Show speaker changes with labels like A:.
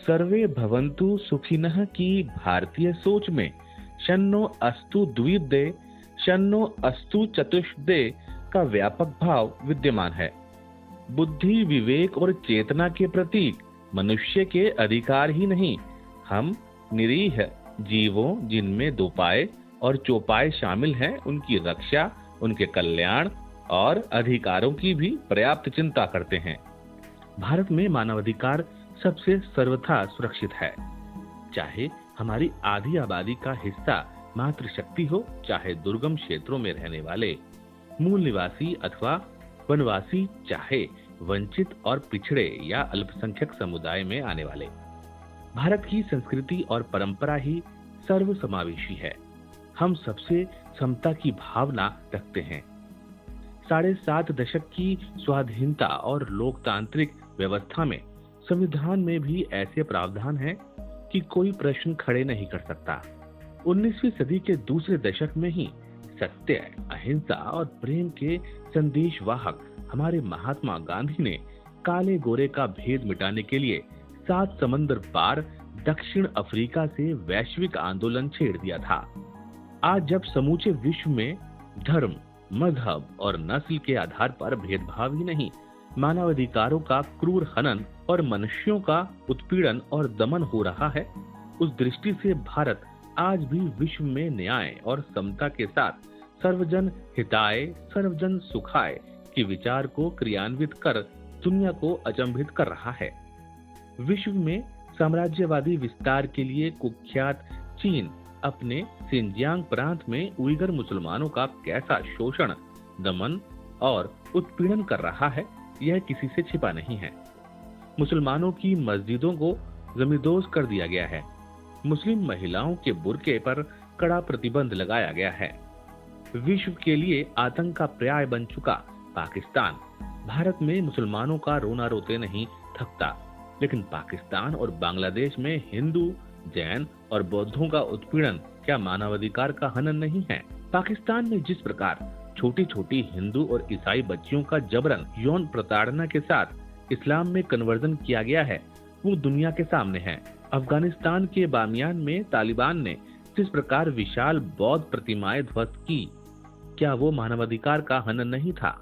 A: सर्वे भवन्तु सुखिनः की भारतीय सोच में शन्नो अस्तु द्विदे, शन्नो अस्तु चतुष्दे का व्यापक भाव विद्यमान है। बुद्धि, विवेक और चेतना के प्रतीक मनुष्य के अधिकार ही नहीं, हम निरीह जीवों जिनमें दोपाय और चौपाय शामिल हैं, उनकी रक्षा, उनके कल्याण और अधिकारों की भी पर्याप्त चिंता करते हैं। भारत में मानवाधिकार सबसे सर्वथा सुरक्षित है। चाहे हमारी आधी आबादी का हिस्सा मातृशक्ति हो, चाहे दुर्गम क्षेत्रों में रहने वाले मूल निवासी अथवा वनवासी, चाहे वंचित और पिछड़े या अल्पसंख्यक समुदाय में आने वाले, भारत की संस्कृति और परंपरा ही सर्वसमावेशी है। हम सबसे समता की भावना रखते हैं। 7.5 दशक की स्वाधीनता और लोकतांत्रिक व्यवस्था में संविधान में भी ऐसे प्रावधान हैं कि कोई प्रश्न खड़े नहीं कर सकता। 19वीं सदी के दूसरे दशक में ही सत्य, अहिंसा और प्रेम के संदेशवाहक हमारे महात्मा गांधी ने काले गोरे का भेद मिटाने के लिए 7 समंदर पार दक्षिण अफ्रीका से वैश्विक आंदोलन छेड़ दिया था। आज जब समूचे विश्व में धर्म, मजहब और नस्ल के आधार पर भेदभाव ही नहीं, मानवाधिकारों का क्रूर हनन और मनुष्यों का उत्पीड़न और दमन हो रहा है, उस दृष्टि से भारत आज भी विश्व में न्याय और समता के साथ सर्वजन हिताय सर्वजन सुखाय के विचार को क्रियान्वित कर दुनिया को अचंभित कर रहा है। विश्व में साम्राज्यवादी विस्तार के लिए कुख्यात चीन अपने सिंजियांग प्रांत में उइगर मुसलमानों का कैसा शोषण, दमन और उत्पीड़न कर रहा है, यह किसी से छिपा नहीं है। मुसलमानों की मस्जिदों को जमींदोज कर दिया गया है। मुस्लिम महिलाओं के बुर्के पर कड़ा प्रतिबंध लगाया गया है। विश्व के लिए आतंक का पर्याय बन चुका पाकिस्तान भारत में मुसलमानों का रोना रोते नहीं थकता, लेकिन पाकिस्तान और बांग्लादेश में हिंदू, जैन और बौद्धों का उत्पीड़न क्या मानवाधिकार का हनन नहीं है? पाकिस्तान में जिस प्रकार छोटी छोटी हिंदू और ईसाई बच्चियों का जबरन यौन प्रताड़ना के साथ इस्लाम में कन्वर्जन किया गया है, वो दुनिया के सामने है। अफगानिस्तान के बामियान में तालिबान ने जिस प्रकार विशाल बौद्ध प्रतिमाएं ध्वस्त की, क्या वो मानवाधिकार का हनन नहीं था?